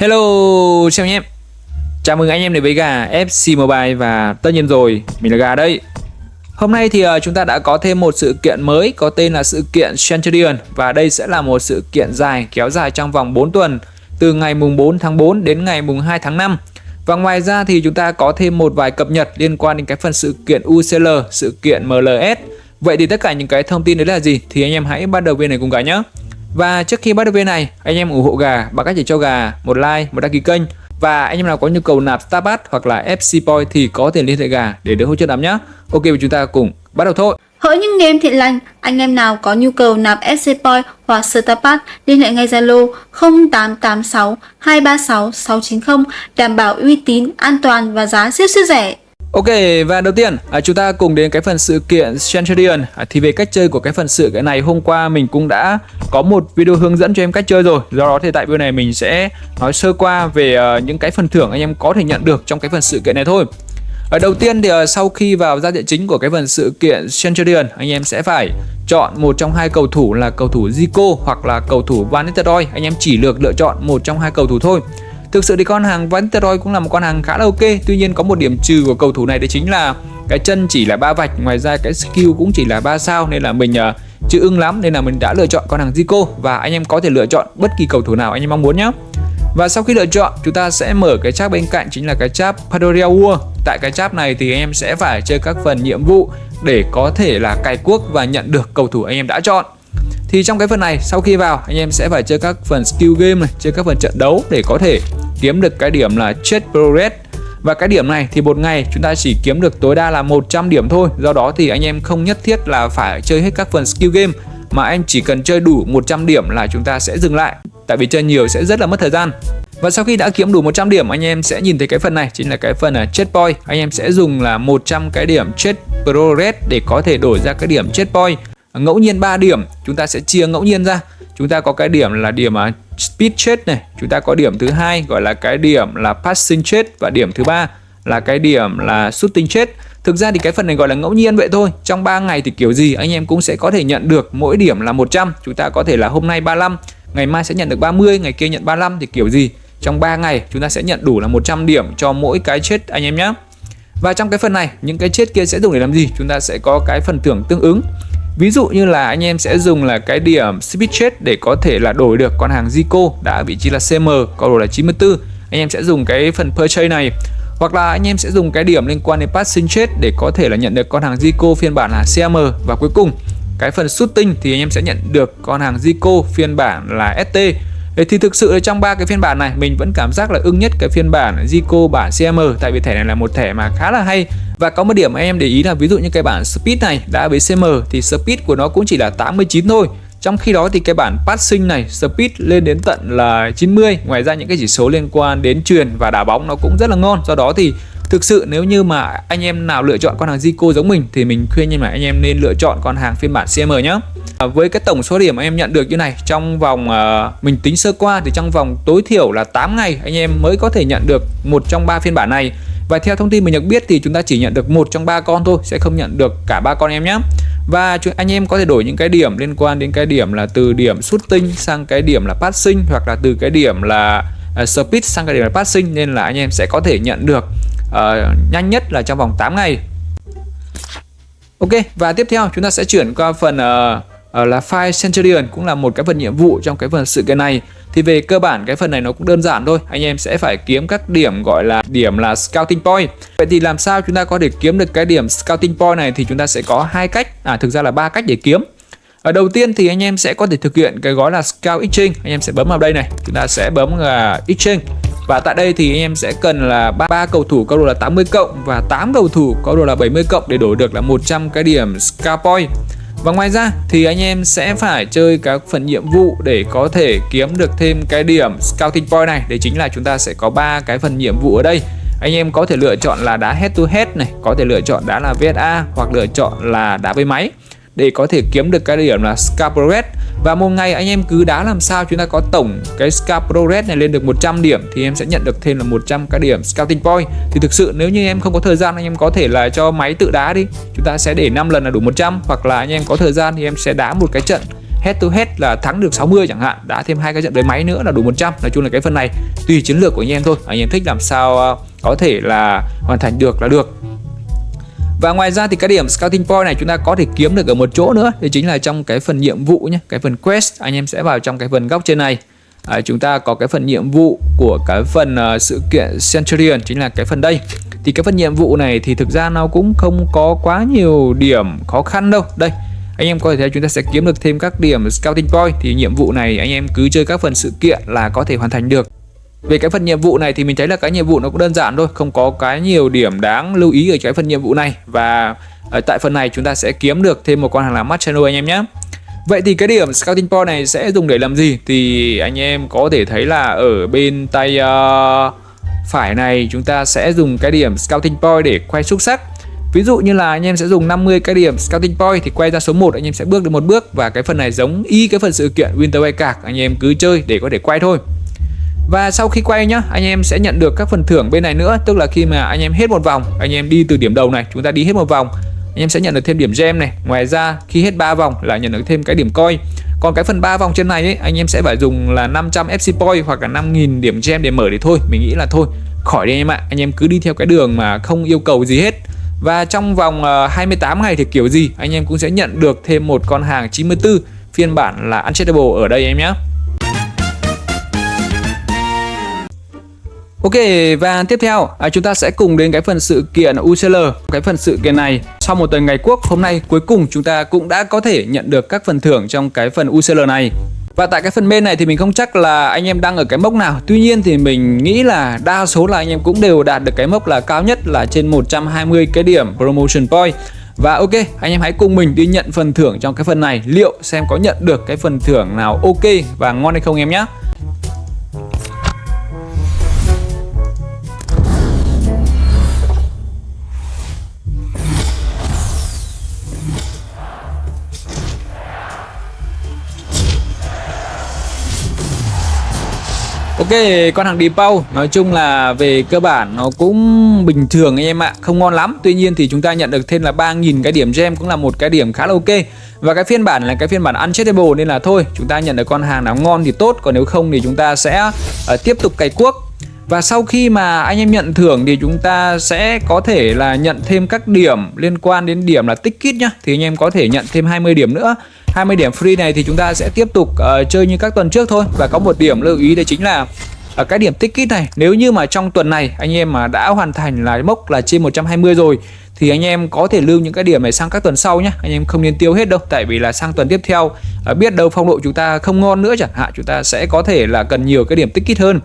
Hello, chào anh em. Chào mừng anh em đến với gà FC Mobile và tất nhiên rồi, mình là Gà đây. Hôm nay thì chúng ta đã có thêm một sự kiện mới có tên là sự kiện Centurion. Và đây sẽ là một sự kiện dài kéo dài trong vòng 4 tuần, từ ngày mùng 4 tháng 4 đến ngày mùng 2 tháng 5. Và ngoài ra thì chúng ta có thêm một vài cập nhật liên quan đến cái phần sự kiện UCL, sự kiện MLS. Vậy thì tất cả những cái thông tin đấy là gì thì anh em hãy bắt đầu video này cùng Gà nhé. Và trước khi bắt đầu video này, anh em ủng hộ Gà bằng cách để cho Gà một like, một đăng ký kênh. Và anh em nào có nhu cầu nạp Starbucks hoặc là FC Point thì có thể liên hệ Gà để được hỗ trợ nạp nhé. Ok, và chúng ta cùng bắt đầu thôi. Hỡi những game thiện lành, anh em nào có nhu cầu nạp SC Point hoặc Starbucks liên hệ ngay Zalo 0886 236 690, đảm bảo uy tín, an toàn và giá siêu rẻ. Ok, và đầu tiên chúng ta cùng đến cái phần sự kiện Centurion. Thì về cách chơi của cái phần sự kiện này, hôm qua mình cũng đã có một video hướng dẫn cho em cách chơi rồi. Do đó thì tại video này mình sẽ nói sơ qua về những cái phần thưởng anh em có thể nhận được trong cái phần sự kiện này thôi. Đầu tiên thì sau khi vào giao diện chính của cái phần sự kiện Centurion, anh em sẽ phải chọn một trong hai cầu thủ là cầu thủ Zico hoặc là cầu thủ Van Nistelrooy. Anh em chỉ được lựa chọn một trong hai cầu thủ thôi. Thực sự thì con hàng Van Nistelrooy cũng là một con hàng khá là ok. Tuy nhiên có một điểm trừ của cầu thủ này, đấy chính là cái chân chỉ là 3 vạch. Ngoài ra cái skill cũng chỉ là 3 sao, nên là mình chưa ưng lắm. Nên là mình đã lựa chọn con hàng Zico. Và anh em có thể lựa chọn bất kỳ cầu thủ nào anh em mong muốn nhé. Và sau khi lựa chọn, chúng ta sẽ mở cái tab bên cạnh, chính là cái tab Padoria War. Tại cái tab này thì anh em sẽ phải chơi các phần nhiệm vụ để có thể là cày cuốc và nhận được cầu thủ anh em đã chọn. Thì trong cái phần này, sau khi vào, anh em sẽ phải chơi các phần skill game này, chơi các phần trận đấu để có thể kiếm được cái điểm là chết progress. Và cái điểm này thì một ngày chúng ta chỉ kiếm được tối đa là 100 điểm thôi. Do đó thì anh em không nhất thiết là phải chơi hết các phần skill game, mà anh chỉ cần chơi đủ 100 điểm là chúng ta sẽ dừng lại. Tại vì chơi nhiều sẽ rất là mất thời gian. Và sau khi đã kiếm đủ 100 điểm, anh em sẽ nhìn thấy cái phần này, chính là cái phần chết point. Anh em sẽ dùng là 100 cái điểm chết progress để có thể đổi ra cái điểm chết point. Ngẫu nhiên 3 điểm, chúng ta sẽ chia ngẫu nhiên ra. Chúng ta có cái điểm là điểm speed chết này, chúng ta có điểm thứ hai gọi là cái điểm là passing chết, và điểm thứ ba là cái điểm là shooting chết. Thực ra thì cái phần này gọi là ngẫu nhiên vậy thôi. Trong 3 ngày thì kiểu gì anh em cũng sẽ có thể nhận được mỗi điểm là 100. Chúng ta có thể là hôm nay 35, ngày mai sẽ nhận được 30, ngày kia nhận 35, thì kiểu gì trong 3 ngày chúng ta sẽ nhận đủ là 100 điểm cho mỗi cái chết anh em nhé. Và trong cái phần này, những cái chết kia sẽ dùng để làm gì? Chúng ta sẽ có cái phần thưởng tương ứng. Ví dụ như là anh em sẽ dùng là cái điểm speed chết để có thể là đổi được con hàng Zico đã vị trí là CM, có độ là 94. Anh em sẽ dùng cái phần purchase này. Hoặc là anh em sẽ dùng cái điểm liên quan đến passing chết để có thể là nhận được con hàng Zico phiên bản là CM. Và cuối cùng cái phần shooting thì anh em sẽ nhận được con hàng Zico phiên bản là ST. Thì thực sự trong 3 cái phiên bản này, mình vẫn cảm giác là ưng nhất cái phiên bản Zico bản CM. Tại vì thẻ này là một thẻ mà khá là hay. Và có một điểm anh em để ý là ví dụ như cái bản Speed này đã với CM thì Speed của nó cũng chỉ là 89 thôi. Trong khi đó thì cái bản Passing này Speed lên đến tận là 90. Ngoài ra những cái chỉ số liên quan đến chuyền và đá bóng nó cũng rất là ngon. Do đó thì thực sự nếu như mà anh em nào lựa chọn con hàng Zico giống mình thì mình khuyên anh em nên lựa chọn con hàng phiên bản CM nhé. Với cái tổng số điểm anh em nhận được như này, trong vòng mình tính sơ qua thì trong vòng tối thiểu là 8 ngày anh em mới có thể nhận được một trong 3 phiên bản này. Và theo thông tin mình được biết thì chúng ta chỉ nhận được một trong 3 con thôi, sẽ không nhận được cả 3 con em nhé. Và anh em có thể đổi những cái điểm liên quan đến cái điểm là từ điểm shooting sang cái điểm là passing, hoặc là từ cái điểm là speed sang cái điểm là passing, nên là anh em sẽ có thể nhận được nhanh nhất là trong vòng 8 ngày. Ok, và tiếp theo chúng ta sẽ chuyển qua phần là File Centurion, cũng là một cái phần nhiệm vụ trong cái phần sự kiện này. Thì về cơ bản cái phần này nó cũng đơn giản thôi. Anh em sẽ phải kiếm các điểm gọi là điểm là Scouting Point. Vậy thì làm sao chúng ta có thể kiếm được cái điểm Scouting Point này? Thì chúng ta sẽ có hai cách, thực ra là 3 cách để kiếm. Đầu tiên thì anh em sẽ có thể thực hiện cái gói là Scout Exchange. Anh em sẽ bấm vào đây này, chúng ta sẽ bấm là Exchange. Và tại đây thì anh em sẽ cần là 3 cầu thủ có độ là 80 cộng và 8 cầu thủ có độ là 70 cộng để đổi được là 100 cái điểm Scout Point. Và ngoài ra thì anh em sẽ phải chơi các phần nhiệm vụ để có thể kiếm được thêm cái điểm Scouting Point này. Đấy chính là chúng ta sẽ có 3 cái phần nhiệm vụ ở đây. Anh em có thể lựa chọn là đá head to head này, có thể lựa chọn đá là VSA, hoặc lựa chọn là đá với máy để có thể kiếm được cái điểm là Scout Progress. Và một ngày anh em cứ đá làm sao chúng ta có tổng cái Scout Progress này lên được 100 điểm thì em sẽ nhận được thêm là 100 cái điểm Scouting Point. Thì thực sự nếu như em không có thời gian, anh em có thể là cho máy tự đá đi. Chúng ta sẽ để 5 lần là đủ 100, hoặc là anh em có thời gian thì em sẽ đá một cái trận head to head là thắng được 60 chẳng hạn, đá thêm 2 cái trận đối máy nữa là đủ 100. Nói chung là cái phần này tùy chiến lược của anh em thôi, anh em thích làm sao có thể là hoàn thành được là được. Và ngoài ra thì cái điểm Scouting Point này chúng ta có thể kiếm được ở một chỗ nữa, thì chính là trong cái phần nhiệm vụ nhé, cái phần quest. Anh em sẽ vào trong cái phần góc trên này, chúng ta có cái phần nhiệm vụ của cái phần sự kiện Centurion, chính là cái phần đây. Thì cái phần nhiệm vụ này thì thực ra nó cũng không có quá nhiều điểm khó khăn đâu. Đây, anh em có thể thấy chúng ta sẽ kiếm được thêm các điểm Scouting Point. Thì nhiệm vụ này anh em cứ chơi các phần sự kiện là có thể hoàn thành được. Về cái phần nhiệm vụ này thì mình thấy là cái nhiệm vụ nó cũng đơn giản thôi, không có cái nhiều điểm đáng lưu ý ở cái phần nhiệm vụ này. Và ở tại phần này chúng ta sẽ kiếm được thêm một con hàng là Marshmallow anh em nhé. Vậy thì cái điểm Scouting Point này sẽ dùng để làm gì? Thì anh em có thể thấy là ở bên tay phải này chúng ta sẽ dùng cái điểm Scouting Point để quay xúc sắc. Ví dụ như là anh em sẽ dùng 50 cái điểm Scouting Point thì quay ra số 1 anh em sẽ bước được một bước. Và cái phần này giống y cái phần sự kiện Winter Wildcard, anh em cứ chơi để có thể quay thôi. Và sau khi quay nhá, anh em sẽ nhận được các phần thưởng bên này nữa. Tức là khi mà anh em hết một vòng, anh em đi từ điểm đầu này, chúng ta đi hết một vòng, anh em sẽ nhận được thêm điểm gem này. Ngoài ra khi hết 3 vòng là nhận được thêm cái điểm coin. Còn cái phần 3 vòng trên này ấy, anh em sẽ phải dùng là 500 FC point hoặc là 5.000 điểm gem để mở. Thì thôi, mình nghĩ là thôi, khỏi đi anh em ạ. Anh em cứ đi theo cái đường mà không yêu cầu gì hết. Và trong vòng 28 ngày thì kiểu gì anh em cũng sẽ nhận được thêm một con hàng 94 phiên bản là Unchainable ở đây em nhé. Ok, và tiếp theo chúng ta sẽ cùng đến cái phần sự kiện UCL. Cái phần sự kiện này sau một tuần ngày quốc, hôm nay cuối cùng chúng ta cũng đã có thể nhận được các phần thưởng trong cái phần UCL này. Và tại cái phần bên này thì mình không chắc là anh em đang ở cái mốc nào. Tuy nhiên thì mình nghĩ là đa số là anh em cũng đều đạt được cái mốc là cao nhất là trên 120 cái điểm Promotion Point. Và ok, anh em hãy cùng mình đi nhận phần thưởng trong cái phần này. Liệu xem có nhận được cái phần thưởng nào ok và ngon hay không em nhé. Ok, con hàng Depau nói chung là về cơ bản nó cũng bình thường anh em ạ, không ngon lắm. Tuy nhiên thì chúng ta nhận được thêm là 3.000 cái điểm gem, cũng là một cái điểm khá là ok. Và cái phiên bản là cái phiên bản Unchainable nên là thôi, chúng ta nhận được con hàng nào ngon thì tốt, còn nếu không thì chúng ta sẽ tiếp tục cày cuốc. Và sau khi mà anh em nhận thưởng thì chúng ta sẽ có thể là nhận thêm các điểm liên quan đến điểm là ticket nhá. Thì anh em có thể nhận thêm 20 điểm nữa. 20 điểm free này thì chúng ta sẽ tiếp tục chơi như các tuần trước thôi. Và có một điểm lưu ý đấy chính là cái điểm ticket này, nếu như mà trong tuần này anh em mà đã hoàn thành là mốc là trên 120 rồi thì anh em có thể lưu những cái điểm này sang các tuần sau nhé. Anh em không nên tiêu hết đâu, tại vì là sang tuần tiếp theo biết đâu phong độ chúng ta không ngon nữa chẳng hạn, chúng ta sẽ có thể là cần nhiều cái điểm ticket hơn.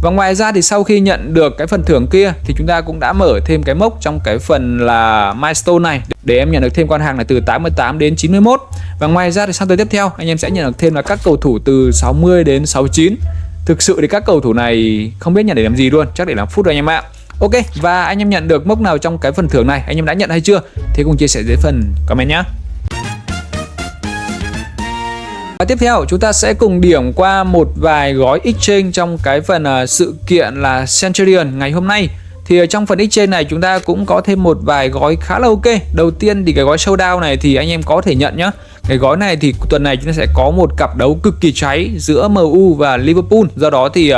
Và ngoài ra thì sau khi nhận được cái phần thưởng kia thì chúng ta cũng đã mở thêm cái mốc trong cái phần là milestone này để em nhận được thêm con hàng này từ 88 đến 91. Và ngoài ra thì sang tới tiếp theo anh em sẽ nhận được thêm là các cầu thủ từ 60 đến 69. Thực sự thì các cầu thủ này không biết nhận để làm gì luôn, chắc để làm phút rồi anh em ạ. Ok, và anh em nhận được mốc nào trong cái phần thưởng này, anh em đã nhận hay chưa? Thì cùng chia sẻ dưới phần comment nhé. Và tiếp theo chúng ta sẽ cùng điểm qua một vài gói exchange trong cái phần sự kiện là Centurion ngày hôm nay. Thì trong phần exchange này chúng ta cũng có thêm một vài gói khá là ok. Đầu tiên thì cái gói showdown này thì anh em có thể nhận nhá. Cái gói này thì tuần này chúng ta sẽ có một cặp đấu cực kỳ cháy giữa MU và Liverpool. Do đó thì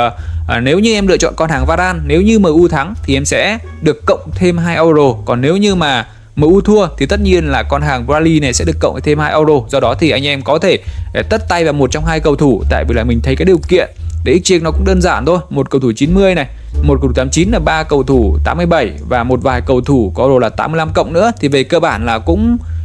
nếu như em lựa chọn con hàng Varane, nếu như MU thắng thì em sẽ được cộng thêm 2 euro. Còn nếu như mà MU thua thì tất nhiên là con hàng Bradley này sẽ được cộng thêm 2 euro. Do đó thì anh em có thể tất tay vào một trong hai cầu thủ, tại vì là mình thấy cái điều kiện để exchange nó cũng đơn giản thôi. Một cầu thủ 90 này, một cầu thủ 89 là 3 cầu thủ 87 và một vài cầu thủ có đồ là 85 cộng nữa, thì về cơ bản là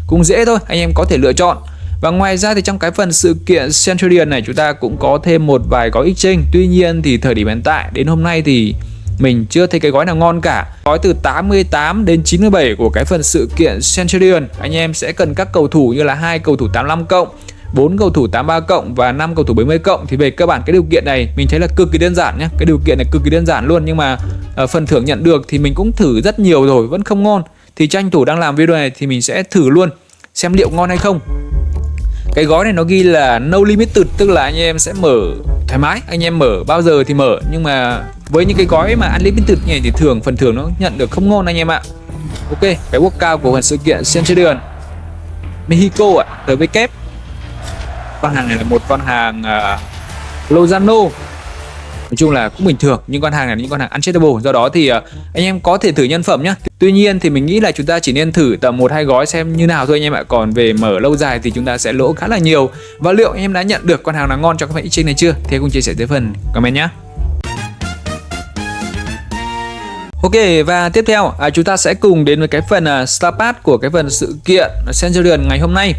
cũng dễ thôi, anh em có thể lựa chọn. Và ngoài ra thì trong cái phần sự kiện Centurion này chúng ta cũng có thêm một vài gói exchange. Tuy nhiên thì thời điểm hiện tại đến hôm nay thì mình chưa thấy cái gói nào ngon cả. Gói từ 88 đến 97 của cái phần sự kiện Centurion, anh em sẽ cần các cầu thủ như là 2 cầu thủ 85 cộng, 4 cầu thủ 83 cộng và 5 cầu thủ 70 cộng. Thì về cơ bản cái điều kiện này mình thấy là cực kỳ đơn giản nhé. Cái điều kiện này cực kỳ đơn giản luôn, nhưng mà phần thưởng nhận được thì mình cũng thử rất nhiều rồi vẫn không ngon. Thì tranh thủ đang làm video này thì mình sẽ thử luôn xem liệu ngon hay không. Cái gói này nó ghi là no limited, tức là anh em sẽ mở thoải mái, anh em mở bao giờ thì mở. Nhưng mà với những cái gói mà unlimited này thì thường phần thưởng nó nhận được không ngon anh em ạ. Ok, cái workout của phần sự kiện Centurion Mexico ạ, RW. con hàng này là một con hàng Lozano. Nói chung là cũng bình thường, nhưng con hàng này là những con hàng uncheckable, do đó thì anh em có thể thử nhân phẩm nhé. Tuy nhiên thì mình nghĩ là chúng ta chỉ nên thử tầm 1-2 gói xem như nào thôi anh em ạ. Còn về mở lâu dài thì chúng ta sẽ lỗ khá là nhiều. Và liệu anh em đã nhận được con hàng nào ngon trong các phần exchange này chưa? Thì hãy cùng chia sẻ dưới phần comment nhé. Ok, và tiếp theo chúng ta sẽ cùng đến với cái phần Star Pass của cái phần sự kiện Centurion ngày hôm nay.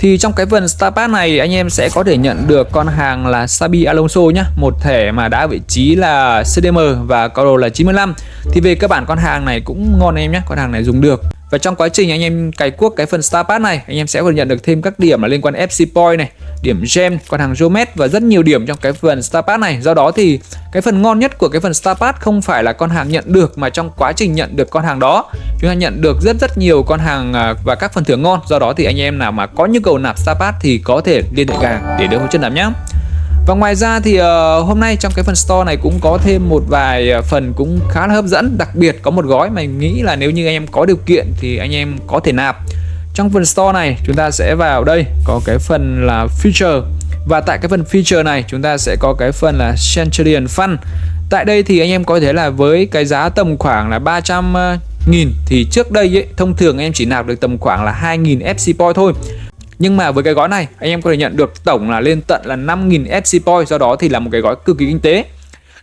Thì trong cái phần Star Pass này anh em sẽ có thể nhận được con hàng là Xabi Alonso nhá, một thẻ mà đã vị trí là CDM và có đồ là 95. Thì về cơ bản con hàng này cũng ngon anh em nhé, con hàng này dùng được. Và trong quá trình anh em cày cuốc cái phần Star Pass này, anh em sẽ còn nhận được thêm các điểm là liên quan FC Point này, điểm gem, con hàng Jomet và rất nhiều điểm trong cái phần Star Pass này. Do đó thì cái phần ngon nhất của cái phần Star Pass không phải là con hàng nhận được, mà trong quá trình nhận được con hàng đó chúng ta nhận được rất nhiều con hàng và các phần thưởng ngon. Do đó thì anh em nào mà có nhu cầu nạp Star Pass thì có thể liên hệ gà để được hỗ trợ nạp nhé. Và ngoài ra thì hôm nay trong cái phần store này cũng có thêm một vài phần cũng khá là hấp dẫn. Đặc biệt có một gói mà mình nghĩ là nếu như anh em có điều kiện thì anh em có thể nạp. Trong phần store này chúng ta sẽ vào đây có cái phần là feature. Và tại cái phần feature này chúng ta sẽ có cái phần là Centurion Fund. Tại đây thì anh em có thể là với cái giá tầm khoảng là 300.000 thì trước đây ấy, thông thường anh em chỉ nạp được tầm khoảng là 2.000 FC Point thôi. Nhưng mà với cái gói này anh em có thể nhận được tổng là lên tận là 5.000 FC Point, do đó thì là một cái gói cực kỳ kinh tế.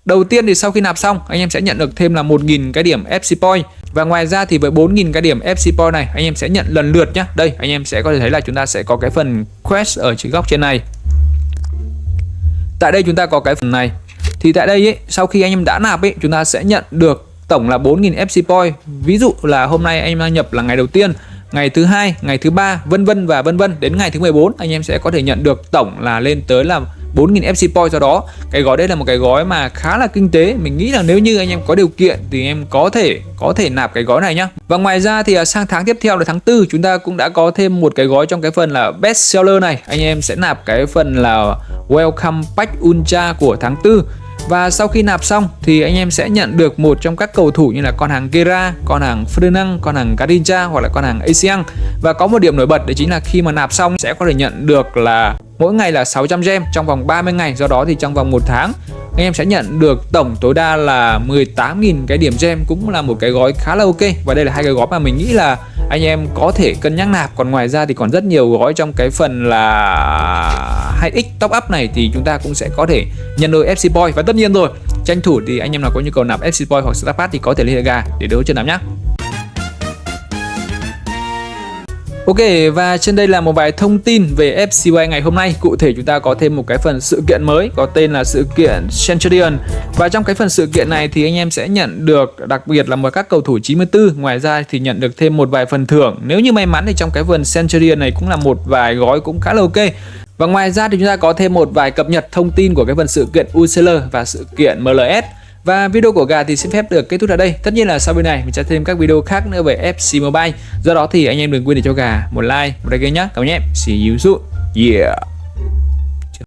Đầu tiên thì sau khi nạp xong anh em sẽ nhận được thêm là 1.000 cái điểm FC Point. Và ngoài ra thì với 4.000 cái điểm FC Point này anh em sẽ nhận lần lượt nhá. Đây anh em sẽ có thể thấy là chúng ta sẽ có cái phần quest ở trên góc trên này. Tại đây chúng ta có cái phần này. Thì tại đây ấy, sau khi anh em đã nạp ấy, chúng ta sẽ nhận được tổng là 4.000 FC Point. Ví dụ là hôm nay anh em đang nhập là ngày đầu tiên, ngày thứ hai, ngày thứ ba, vân vân và vân vân, đến ngày thứ 14 anh em sẽ có thể nhận được tổng là lên tới là 4.000 FC Point. Do đó cái gói đây là một cái gói mà khá là kinh tế. Mình nghĩ là nếu như anh em có điều kiện thì em có thể nạp cái gói này nhá. Và ngoài ra thì sang tháng tiếp theo là tháng 4 chúng ta cũng đã có thêm một cái gói trong cái phần là best seller này. Anh em sẽ nạp cái phần là welcome pack ultra của tháng 4. Và sau khi nạp xong thì anh em sẽ nhận được một trong các cầu thủ như là con hàng Gera, con hàng Fernand, con hàng Garincha hoặc là con hàng Asian. Và có một điểm nổi bật đấy chính là khi mà nạp xong sẽ có thể nhận được là mỗi ngày là 600 gem trong vòng 30 ngày. Do đó thì trong vòng 1 tháng anh em sẽ nhận được tổng tối đa là 18.000 cái điểm gem, cũng là một cái gói khá là ok. Và đây là hai cái gói mà mình nghĩ là anh em có thể cân nhắc nạp. Còn ngoài ra thì còn rất nhiều gói trong cái phần là 2x top up này thì chúng ta cũng sẽ có thể nhận đôi FC Point. Và tất nhiên rồi, tranh thủ thì anh em nào có nhu cầu nạp FC Point hoặc Star Pass thì có thể liên hệ gà để được hỗ trợ nạp nhé. Ok, và trên đây là một vài thông tin về FCY ngày hôm nay. Cụ thể chúng ta có thêm một cái phần sự kiện mới có tên là sự kiện Centurion. Và trong cái phần sự kiện này thì anh em sẽ nhận được đặc biệt là một các cầu thủ 94. Ngoài ra thì nhận được thêm một vài phần thưởng. Nếu như may mắn thì trong cái phần Centurion này cũng là một vài gói cũng khá là ok. Và ngoài ra thì chúng ta có thêm một vài cập nhật thông tin của cái phần sự kiện UCL và sự kiện MLS. Và video của gà thì xin phép được kết thúc ở đây. Tất nhiên là sau bên này mình sẽ thêm các video khác nữa về FC Mobile. Do đó thì anh em đừng quên để cho gà một like, một đăng ký nhé. Cảm ơn em. See you soon. Yeah.